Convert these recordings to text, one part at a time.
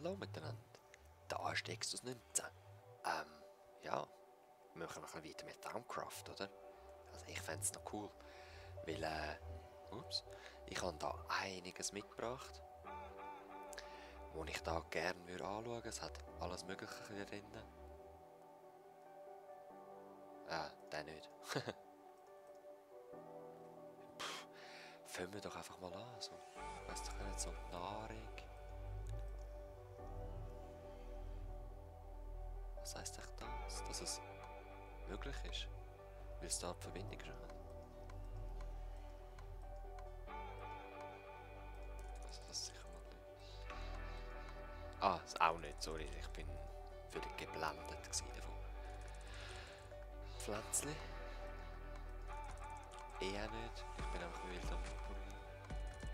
Hallo miteinander. Da ist Extus 19. Ja, wir machen noch ein bisschen weiter mit Thaumcraft, oder? Also ich fände es noch cool, weil, ich habe da einiges mitgebracht, wo ich da gerne anschauen würde. Es hat alles Mögliche drin. Der nicht. Fangen wir doch einfach mal an. So, ich weiss doch nicht, so Nahrung. Was heisst echt das? Dass es möglich ist? Weil es da die Verbindung schon hat. Also das sicher mal nicht. Das auch nicht, sorry. Ich bin völlig geblendet davon. Pflänzchen. Auch nicht. Ich bin einfach wild am Ausprobieren.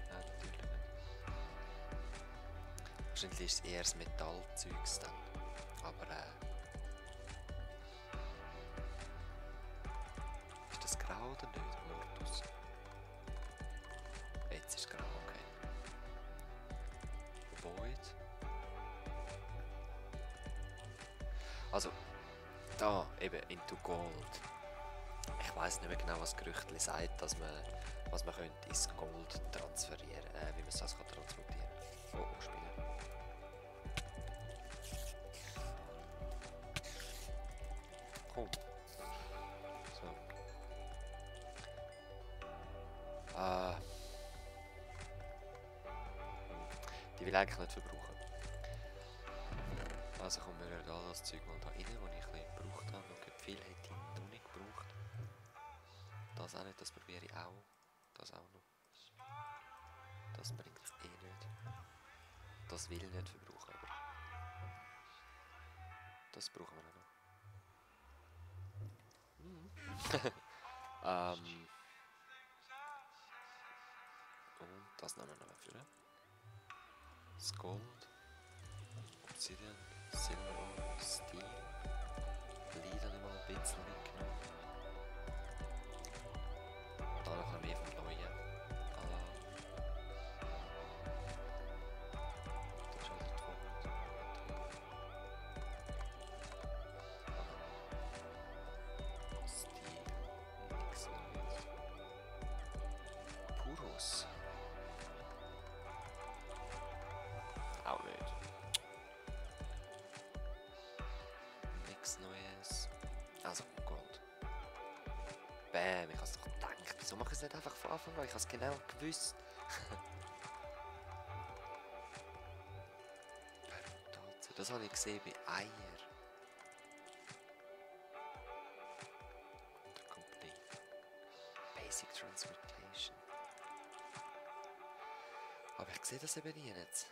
Nein, natürlich nicht. Wahrscheinlich ist es eher das Metallzeugs dann. Aber ist das grau oder nicht? Mortus. Jetzt ist es grau, okay. Void. Also, da eben into Gold. Ich weiss nicht mehr genau, was Gerüchtli sagt, dass man, was man könnte ins Gold transferieren, wie man das kann transportieren. Oh, Spieler. Komm. So. Die will ich eigentlich nicht verbrauchen. Also kommen wir all das Zeug mal da rein, das ich ein bisschen gebraucht habe. Und viel hätte ich noch nicht gebraucht. Das auch nicht, das probiere ich auch. Das auch noch. Das bringt es eh nicht. Das will ich nicht verbrauchen, aber das brauchen wir auch noch. Und das nehmen wir noch für. Das Gold, Obsidian, Silber, Steel. Leid habe ich mal ein bisschen mitgenommen. Da noch ein mehr vom Neuen. Das ist also tot. Steel, nix Neues. Puros. Auch nicht. Nix Neues. Also Gold. Bäm, ich hab's doch gedacht. Wieso mache ich es nicht einfach von Anfang an? Ich hab's genau gewusst. Das habe ich gesehen bei Eier. Complete. Basic Transportation. Aber ich sehe das eben nie jetzt.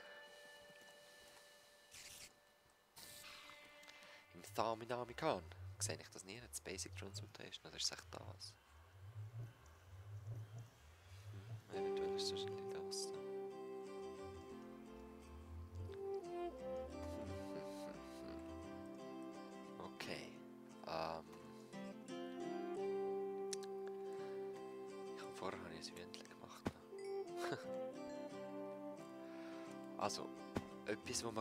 Im Thaminamikan sehe ich das nie jetzt. Basic Transportation. Oder ist es echt das? Eventuell ist es wahrscheinlich das. Okay. Vorher habe ich ein Hühnchen gemacht. Also, etwas, das man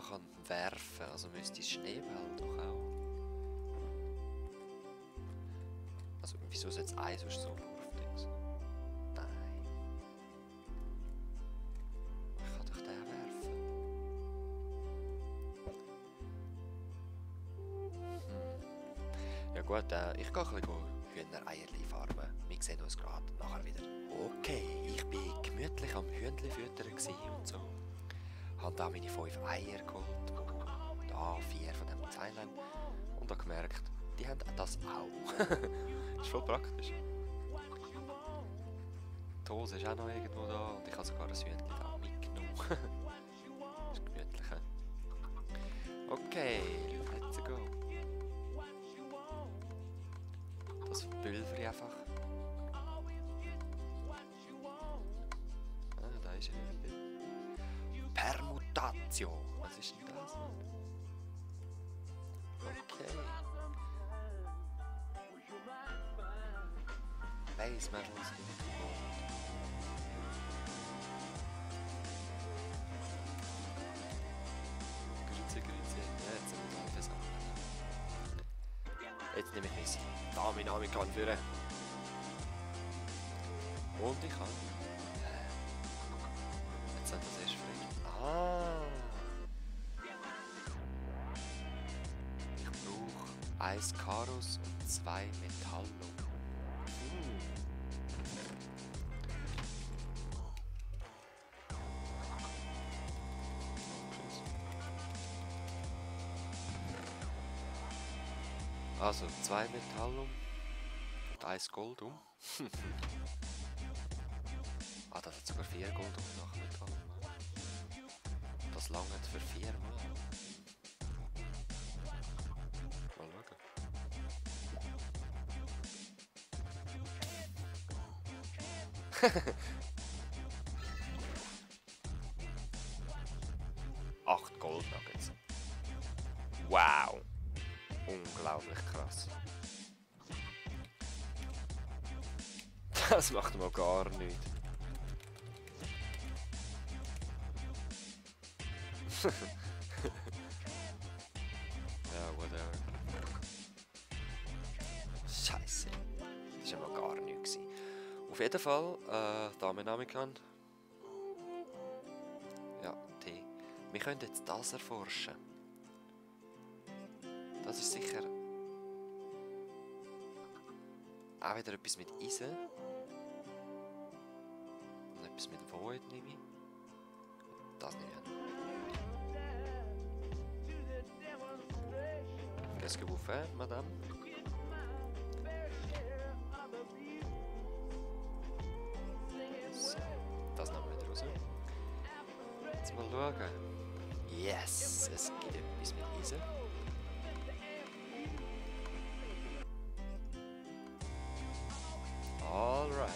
werfen kann. Also müsste das Schneeball doch auch. Also, wieso soll es Eis sonst so Wurfdings? Nein. Ich kann doch den werfen. Ja gut, ich gehe ein bisschen Hühnereierli farmen. Wir sehen uns gerade nachher wieder. Okay, ich war gemütlich am Hühnchen füttern und so. Habe da meine 5 Eier geholt. Da 4 von dem Zeilen. Und habe gemerkt, die haben das auch. Ist voll praktisch. Die Hose ist auch noch irgendwo da und ich habe sogar ein Hühnchen da mitgenommen. Ist gemütlich. Okay, let's go. Das verpulver ich einfach. Da ist er wieder. Permutatio. Was ist denn das? Okay. Base Metals into Gold. Jetzt nehme ich mein Daminamikan führen. Und ich kann. Jetzt hat das erst frisch. Ah! Ich brauche 1 Karus und 2 Metallum. Also 2 Metallum und 1 Goldum. Ah, das hat sogar 4 Goldum nach Metallum. Das langt für 4 Mal. Mal schauen. Acht Goldnuggets. Wow! Unglaublich krass. Das macht mal gar nichts. Ja, whatever. Scheiße. Das war mal gar nichts. Auf jeden Fall, Daminamikan. Ja, T. Wir können jetzt das erforschen. Das ist sicher auch wieder etwas mit Eisen. Und etwas mit Void nehme ich. Das nehme ich an. Qu'est-ce que vous faites, madame? So, das nehmen wir wieder raus. Jetzt mal schauen. Yes, es gibt etwas mit Eisen. Alright.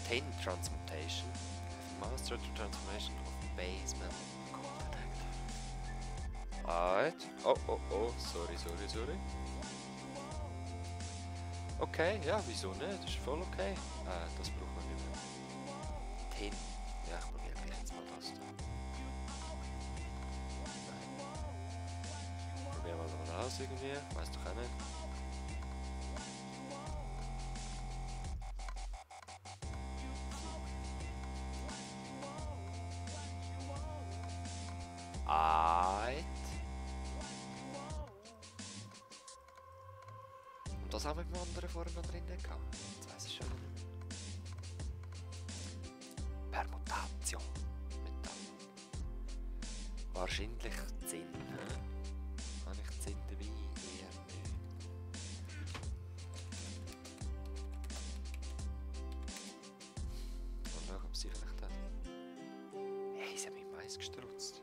Tin transmutation. Master to transformation of basement. Alright. Oh, oh, oh. Sorry. Okay, ja, wieso nicht? Das ist voll okay. Das brauchen wir nicht mehr. Tin. Ja, ich probiere gleich jetzt mal das. Probieren wir mal aus irgendwie. Weißt du auch nicht. Und das haben wir mit dem anderen vorne noch drin gehabt. Jetzt weiss ich schon nicht mehr. Permutation. Metall. Wahrscheinlich Zinn. Habe ich Zinn dabei? Eher nicht. Mal schauen, ob sie vielleicht hat. Hey, sie hat mein Mais gestrutzt.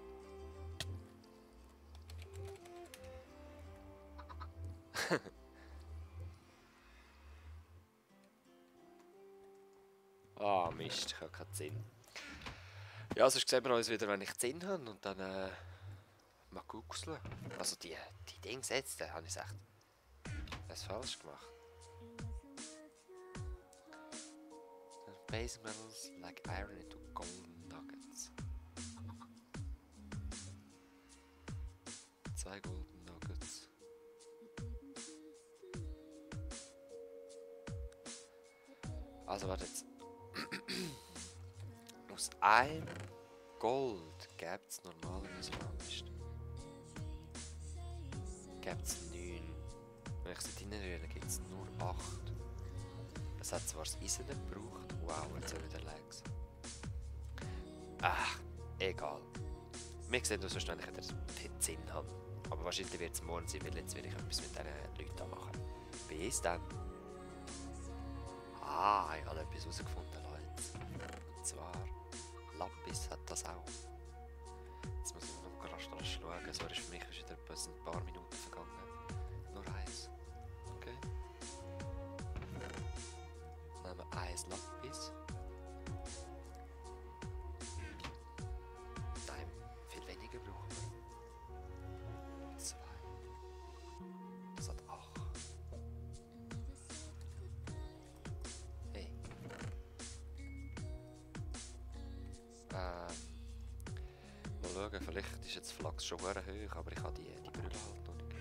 Ah, Mist, ich habe keinen Zinn. Ja, sonst sehen wir uns wieder, wenn ich Zinn habe und dann mal gucken. Also die Dings jetzt, da habe ich echt was falsch gemacht. Base metals like iron into golden nuggets. 2 golden nuggets. Also warte jetzt. Aus einem Gold gibt es normalerweise nicht. Gibt es 9. Wenn ich sie reinrühre, gibt es nur 8. Es hat zwar das Eisen nicht gebraucht. Wow, jetzt sind wieder Lags. Ach, egal. Wir sehen uns wahrscheinlich wieder Sinn haben. Aber wahrscheinlich wird es morgen sein, weil jetzt will ich etwas mit diesen Leuten machen. Bis dann. Ah, ich habe etwas herausgefunden, Leute. Und zwar, Lapis hat das auch. Jetzt muss ich noch mal rasch schauen. So ist für mich wieder ein paar Minuten vergangen. Nur eins. Okay. Dann nehmen wir 1 Lapis. Nein, viel weniger brauchen wir. 2. Das hat 8. Hey. Mal schauen, vielleicht ist jetzt Flachs schon hoch, aber ich habe die Brille halt noch nicht.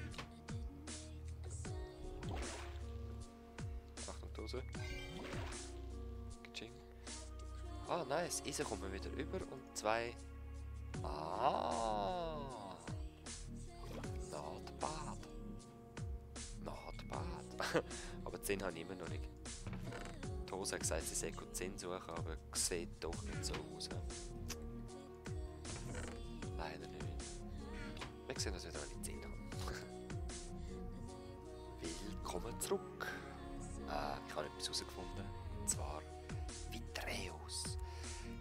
raus. Kitsching. Ah, nice. Eisen kommen wir wieder über und 2... Ah! Not bad. Not bad. Aber 10 habe ich immer noch nicht. Die Hose hat gesagt, sie soll 10 suchen, aber sieht doch nicht so aus. Leider nicht. Wir sehen, dass wir da nicht 10 haben. Willkommen zurück. Ich habe etwas herausgefunden. Und zwar Vitreus.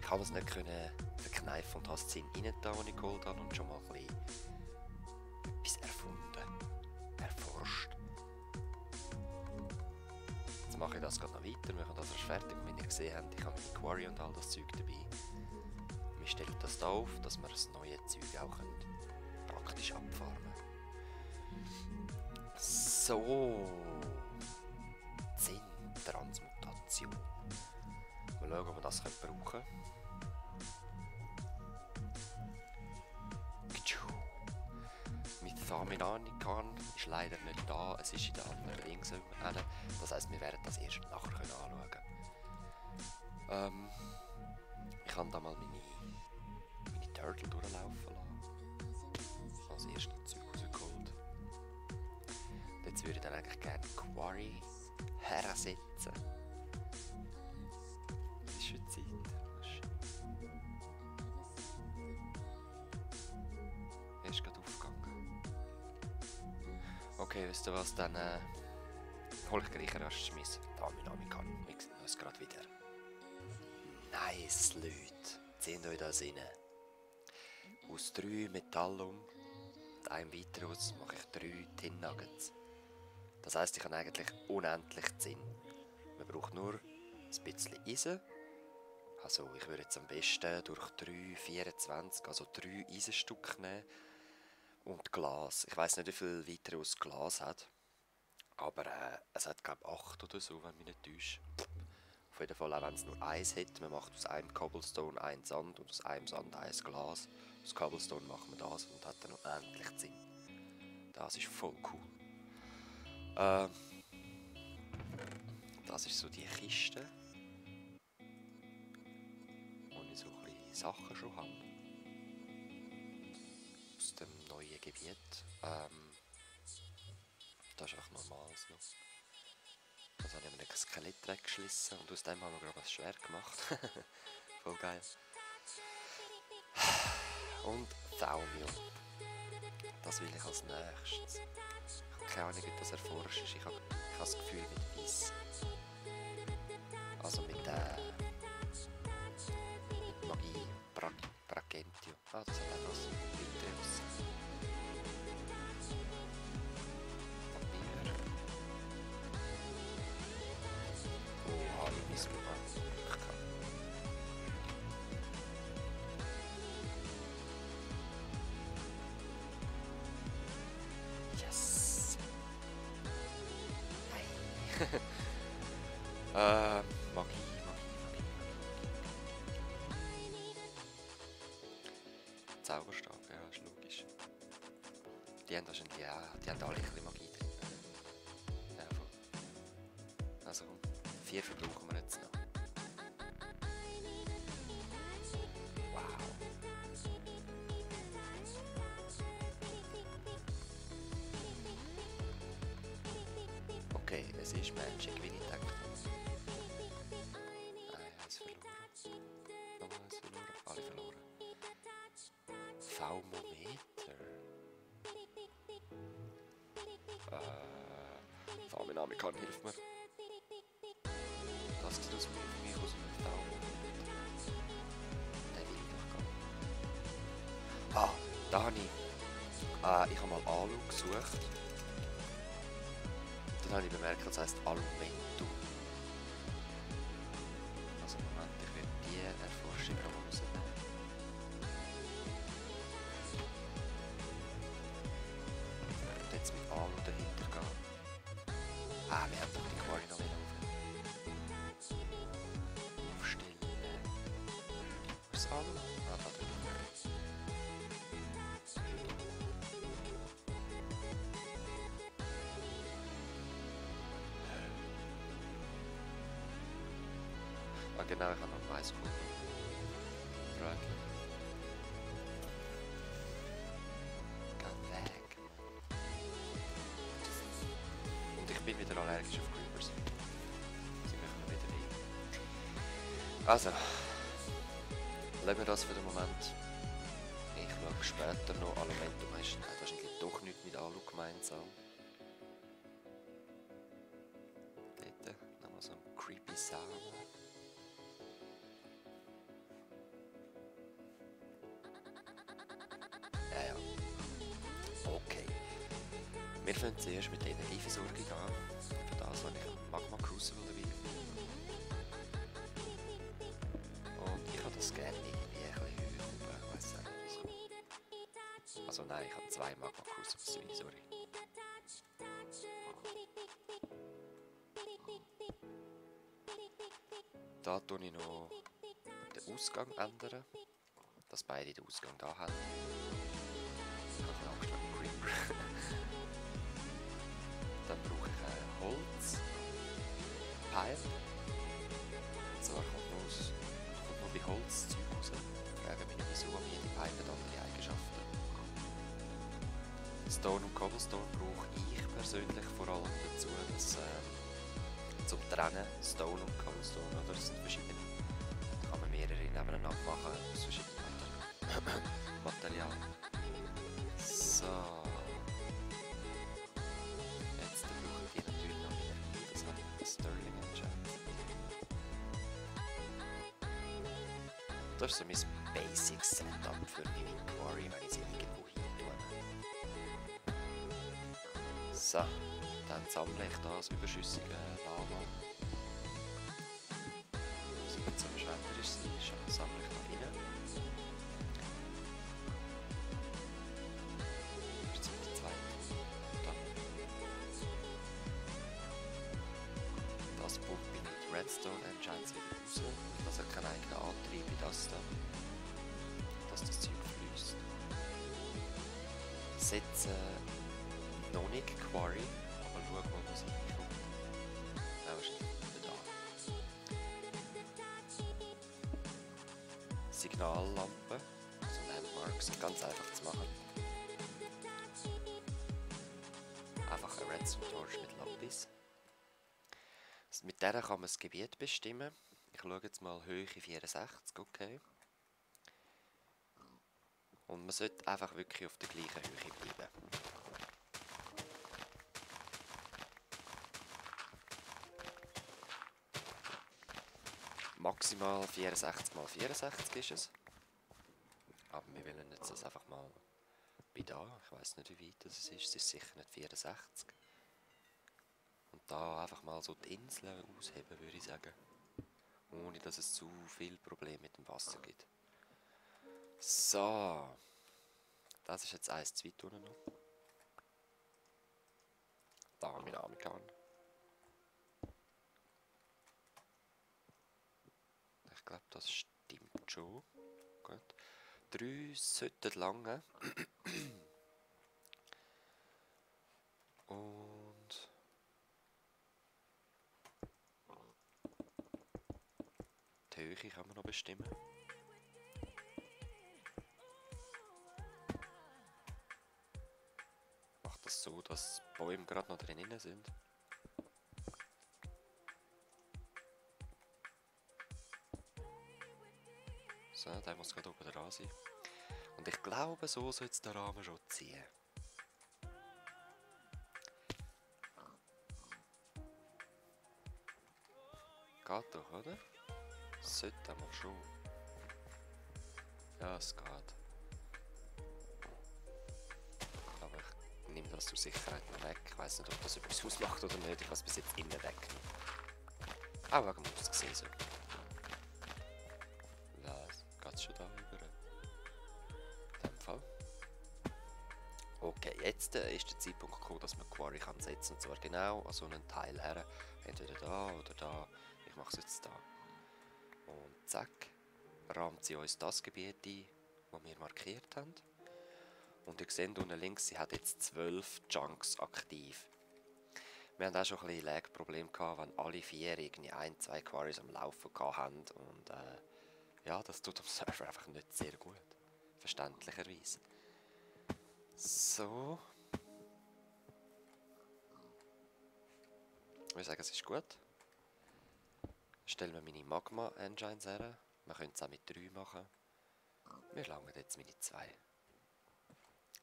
Ich habe es nicht verkneifen und habe es in rein da, was ich geholt habe, und schon mal ein bisschen etwas erfunden. Erforscht. Jetzt mache ich das gerade noch weiter. Wir machen das erst fertig. Wie ihr gesehen habt, ich habe die Quarry und all das Zeug dabei. Wir stellen das da auf, dass wir das neue Zeug auch praktisch abfarmen können. So. Zinntransmutation. Mal schauen, ob wir das brauchen können. Mein Thaminanikan ist leider nicht da, es ist in der anderen links. Das heisst, wir werden das erst nachher anschauen können. Ich kann da mal meine Turtle durchlaufen lassen. Als erstes Zeug rausgeholt. Jetzt würde ich dann eigentlich gerne Quarry hersetzen. Es ist schon Zeit. Er ist gerade aufgegangen. Okay, wisst ihr was, dann hol ich gleich erst mein Thaminanikan. Wir sehen uns gerade wieder. Nice, Leute. Seht euch das rein. Aus 3 Metallum und einem Vitreus mache ich 3 Tin Nuggets. Das heisst, ich habe eigentlich unendlich Zinn. Man braucht nur ein bisschen Eisen. Also ich würde jetzt am besten durch 3, 24, also 3 Eisenstücke nehmen. Und Glas. Ich weiss nicht, wie viel Vitreus Glas hat. Aber es hat, glaube ich, 8 oder so, wenn mich nicht täuscht. Auf jeden Fall, auch wenn es nur eins hat, man macht aus einem Cobblestone ein Sand und aus einem Sand ein Glas. Aus Cobblestone macht man das und hat dann unendlich Zinn. Das ist voll cool. Das ist so die Kiste, wo ich so ein bisschen Sachen schon habe. Aus dem neuen Gebiet. Das ist echt normales noch. Also habe ich mir ein Skelett weggeschlissen und aus dem haben wir gerade ein Schwert gemacht. Voll geil. Und Thaumium. Das will ich als nächstes. Ich habe keine Ahnung, wie das erforscht ist. Ich habe das Gefühl mit Weiss. Also mit Magie. Bragentio. Ah, das hat auch was Vitreus. Papier. Oh, ich weiß nicht, was ich kann. Yes! Nein! Magie. Zauberstab, ja, ist logisch. Die haben wahrscheinlich die haben alle ein bisschen Magie drin. Ja, voll. Also komm, 4 verbrauchen wir jetzt noch. Wow. Okay, es ist Magic, wie ich denke. Eins verloren. Nochmal eins verloren. Alle verloren. Thermometer. Thaminanikan hilft mir. Das sieht aus wie mich aus einem Thermometer. Den will ich doch gar nicht. Ah, da habe ich habe mal Alu gesucht. Dann habe ich bemerkt, das heisst Alumentum. Also Moment, ich werde die Erforschung rausnehmen. Und jetzt mit Alu dahinter gehen. Ah, wir haben doch die Quarry noch wieder aufstellen. Wo ist Alu? Ah, da drin. Ah genau, ich habe noch Mais gefunden. Frage. Geh weg. Und ich bin wieder allergisch auf Creepers. Sie machen wieder rein. Also, lassen wir das für den Moment. Ich schaue später noch Elementum. Hast wahrscheinlich doch nichts mit Alu gemeinsam. Dort nochmal so ein creepy Samen. Ja. Okay. Wir fangen zuerst mit der Energieversorgung an. Für das habe ich einen Magma Crucible dabei. Und ich habe das gerne irgendwie ein bisschen höher oben. Ich weiss auch nicht wieso. Also nein, ich habe 2 Magma Crucibles dabei, sorry. Da tue ich noch den Ausgang ändern, dass beide den Ausgang da haben. Ich habe Angst vor dem Creeper. Dann brauche ich Holz, Pile. Und zwar kommt nur bei Holzzeug raus. Ich frage mich nicht, wieso haben jede Pipe andere Eigenschaften. Stone und Cobblestone brauche ich persönlich vor allem dazu, dass zum Trennen Stone und Cobblestone, oder? Das sind verschiedene. Da kann man mehrere nebeneinander machen aus verschiedenen Materialien. So. Jetzt brauchen die natürlich noch Energie, das habe ich mit Sterling entscheidet. Das ist so mein Basic Setup für meine Quarry, wenn ich sie irgendwo hin tue. So, dann sammle ich das überschüssige Lava. So, jetzt am Schwender ist sie, sammle ich noch rein. Jetzt sind die zweite. Da. Das pumpe ich mit Redstone Engines wieder raus. Das hat keinen eigenen Antrieb wie das da. Dass das Zeug fließt. Setze noch nicht Quarry, aber schau mal, was ich komme. Ja, wahrscheinlich nicht da. Signallampe, also Landmarks, ganz einfach zu machen. Einfach eine Redstone Torch mit Lapis. Mit der kann man das Gebiet bestimmen. Ich schaue jetzt mal Höhe 64, okay. Und man sollte einfach wirklich auf der gleichen Höhe bleiben. Maximal 64 x 64 ist es. Aber wir wollen jetzt das einfach mal bei da. Ich weiss nicht, wie weit das ist. Es ist sicher nicht 64. Und da einfach mal so die Inseln ausheben, würde ich sagen. Ohne dass es zu viel Probleme mit dem Wasser gibt. So. Das ist jetzt eins zu weit unten noch. Da haben wir angegangen. Ich glaube, das stimmt schon. Gut. 3 sollten lange. Und die Höhe kann man noch bestimmen. Macht das so, dass die Bäume gerade noch drinnen sind. So, der muss gerade oben dran sein. Und ich glaube, so soll es der Rahmen schon ziehen. Geht doch, oder? Sollte aber schon. Ja, es geht. Aber ich nehme das zur Sicherheit noch weg. Ich weiss nicht, ob das etwas ausmacht oder nicht. Ich habe es bis jetzt innen weggenommen. Auch wegen dem Aussehen so. Was? Geht's schon da über? In dem Fall. Okay, jetzt ist der Zeitpunkt gekommen, dass man Quarry kann setzen. Und zwar genau an so einen Teil her. Entweder da oder da. Ich mache es jetzt da. Und zack, rahmt sie uns das Gebiet ein, das wir markiert haben. Und ihr seht unten links, sie hat jetzt 12 Chunks aktiv. Wir haben auch schon ein bisschen Lag-Probleme gehabt, wenn alle 4 irgendwie 1, 2 Quarries am Laufen hatten. Und ja, das tut am Server einfach nicht sehr gut. Verständlicherweise. So. Ich würde sagen, es ist gut. Stellen wir meine Magma-Engines her. Wir können es auch mit 3 machen. Wir langen jetzt meine 2.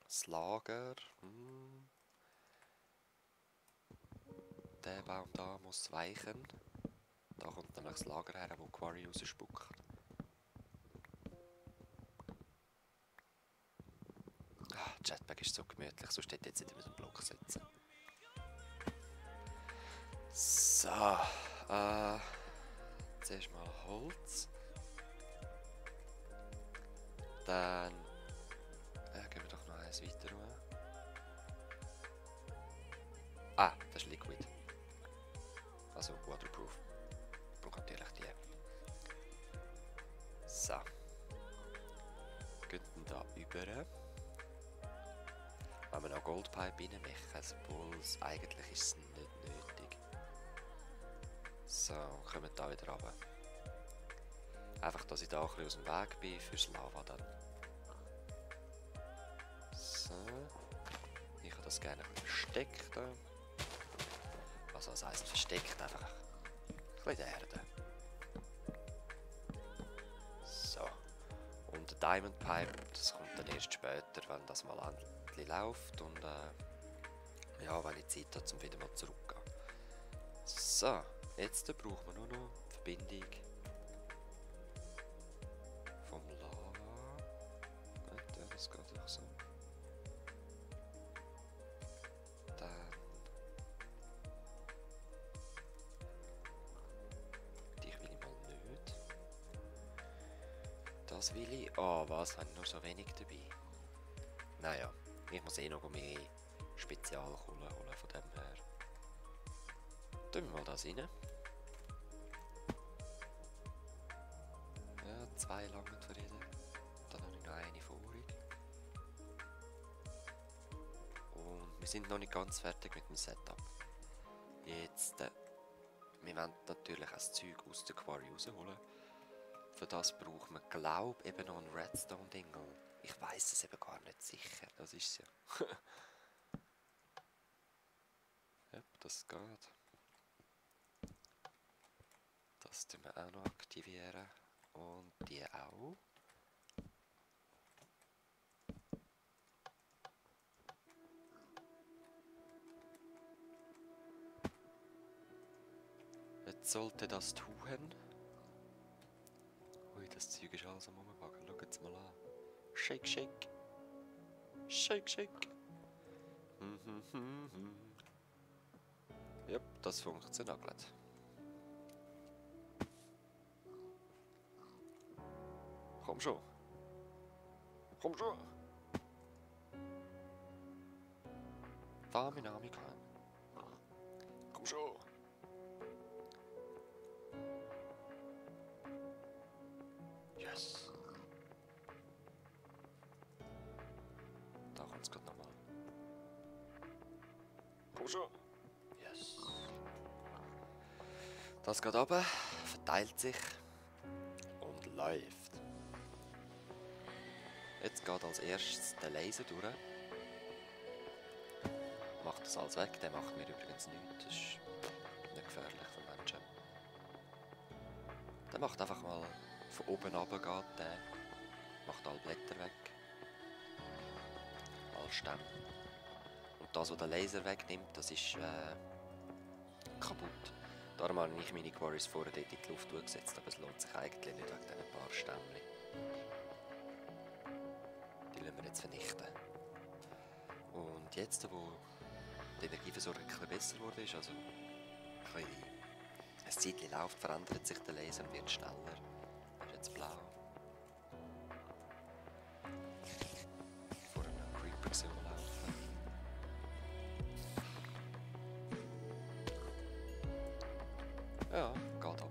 Das Lager. Der Baum da muss weichen. Da kommt nämlich das Lager her, wo Quarry rausspuckt. Jetpack ist so gemütlich, sonst hätte ich jetzt nicht einen Block setzen. So, zuerst mal Holz. Dann gehen wir doch noch eins weiter. Ah, das ist Liquid. Also waterproof. Ich brauche natürlich die. So. Gehen da über. Wenn wir noch Goldpipe reinmachen, obwohl eigentlich ist es nicht nötig. So, kommen wir da wieder runter. Einfach, dass ich da ein bisschen aus dem Weg bin fürs Lava dann. So. Ich habe das gerne versteckt. Also das heisst versteckt, einfach ein bisschen Erde. So. Und der Diamond Pipe, das kommt dann erst später, wenn das mal endlich läuft und ja, wenn ich Zeit habe, um wieder mal zurückzugehen. So, jetzt brauchen wir nur noch die Verbindung vom Lava. Gut, ja, das geht doch so. Dann dich will ich mal nicht. Das will ich. Oh, was? Habe ich nur so wenig dabei? Naja, ich muss noch meine Spezialkohle holen, von dem her. Tun wir mal das rein. Ja, 2 langen für jeden. Dann habe ich noch eine vorig. Und wir sind noch nicht ganz fertig mit dem Setup. Jetzt, wir wollen natürlich auch das Zeug aus der Quarry rausholen. Für das braucht man, glaube ich, eben noch einen Redstone-Dingel. Ich weiß es eben gar nicht sicher, das ist es ja. Ja, das geht. Das tun wir auch noch aktivieren. Und die auch. Jetzt sollte das tun. Ui, das Zeug ist alles am Umbacken. Schaut es mal an. Shake, shake. Shake, shake. Ja, das funktioniert. Komm schon. Komm schon. Dame Name kann. Komm schon. Yes. Da kommt es gerade nochmal. Komm schon. Yes. Das geht runter, verteilt sich und läuft. Jetzt geht als erstes der Laser durch. Macht das alles weg, der macht mir übrigens nichts. Das ist nicht gefährlich für Menschen. Der macht einfach mal von oben runter, geht der. Macht alle Blätter weg. Alle Stämme. Und das, was der Laser wegnimmt, das ist kaputt. Darum habe ich meine Quarries vorher dort in die Luft gesetzt, aber es lohnt sich eigentlich nicht wegen diesen paar Stämmchen. Die lassen wir jetzt vernichten. Und jetzt, wo die Energieversorgung ein bisschen besser geworden ist, also ein Zeitchen läuft, verändert sich der Laser und wird schneller. Er ist jetzt blau. Vor einem Creeper laufen. Ja, geht ab.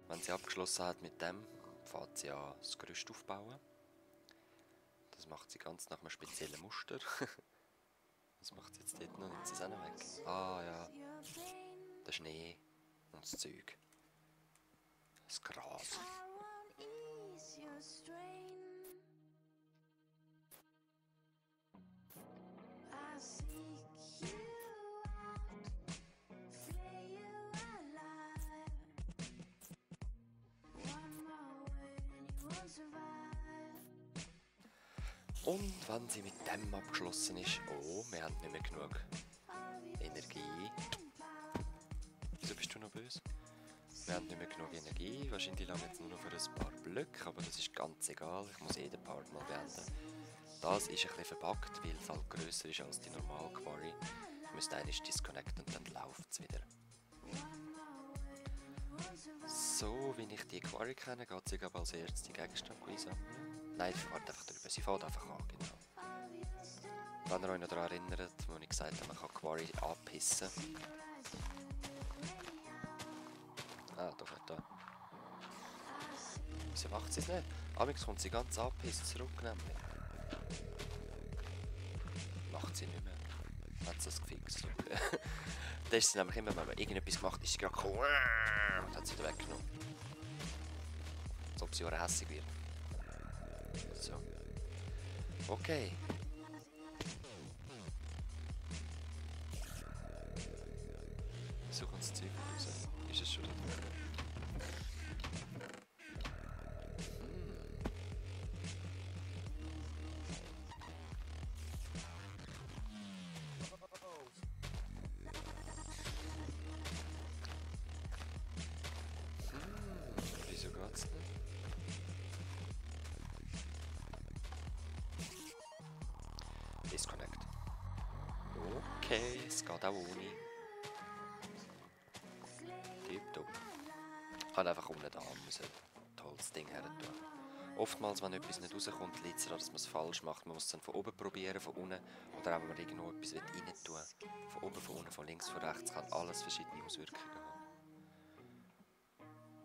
Wenn sie abgeschlossen hat mit dem, fährt sie an das Gerüst aufbauen. Das macht sie ganz nach einem speziellen Muster. Was macht sie jetzt dort noch? Nimmt sie es auch noch weg? Ah ja, der Schnee und das Zeug. Das Gras. Und wenn sie mit dem abgeschlossen ist, oh, wir haben nicht mehr genug Energie. Wieso bist du noch böse? Wir haben nicht mehr genug Energie, wahrscheinlich lange jetzt nur noch für ein paar Blöcke, aber das ist ganz egal, ich muss jeden Part mal beenden. Das ist ein bisschen verbuggt, weil es halt grösser ist als die normale Quarry. Ich müsste eigentlich disconnecten und dann läuft es wieder. So, wie ich die Quarry kenne, geht sie als erstes die Gegenstände einsammeln. Nein, sie fährt einfach drüber, sie fährt einfach an, genau. Wenn ihr euch noch daran erinnert, wo ich gesagt habe, man kann Quarry anpissen. Ah, doch nicht da. Wieso macht sie es nicht? Amigs kommt sie ganz angepisst zurück, nämlich. Macht sie nicht mehr. Hat sie das gefixt, okay. Da ist sie nämlich immer, wenn man irgendetwas gemacht ist sie gerade gekommen und hat sie wieder weggenommen. Als ob sie auch hässig wird. So. Okay. Wieso kommt das Zeug raus? Ist es schon da drin? Wieso geht's nicht? Disconnect. Okay, es geht auch ohne. Tipptopp. Ich kann einfach unten da müssen tolles Ding her tun. Oftmals, wenn etwas nicht rauskommt, liegt es daran, dass man es falsch macht. Man muss es dann von oben probieren, von unten. Oder auch wenn man irgendwo etwas rein tun will. Von oben, von unten, von links, von rechts kann alles verschiedene Auswirkungen haben.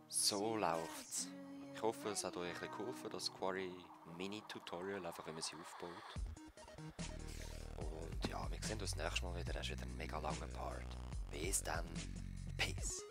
So läuft's. Ich hoffe, es hat euch ein bisschen geholfen, das Quarry Mini-Tutorial, einfach wie man sie aufbaut. Und ja, wir sehen uns das nächste Mal wieder. Das ist wieder ein mega langer Part. Bis dann. Peace.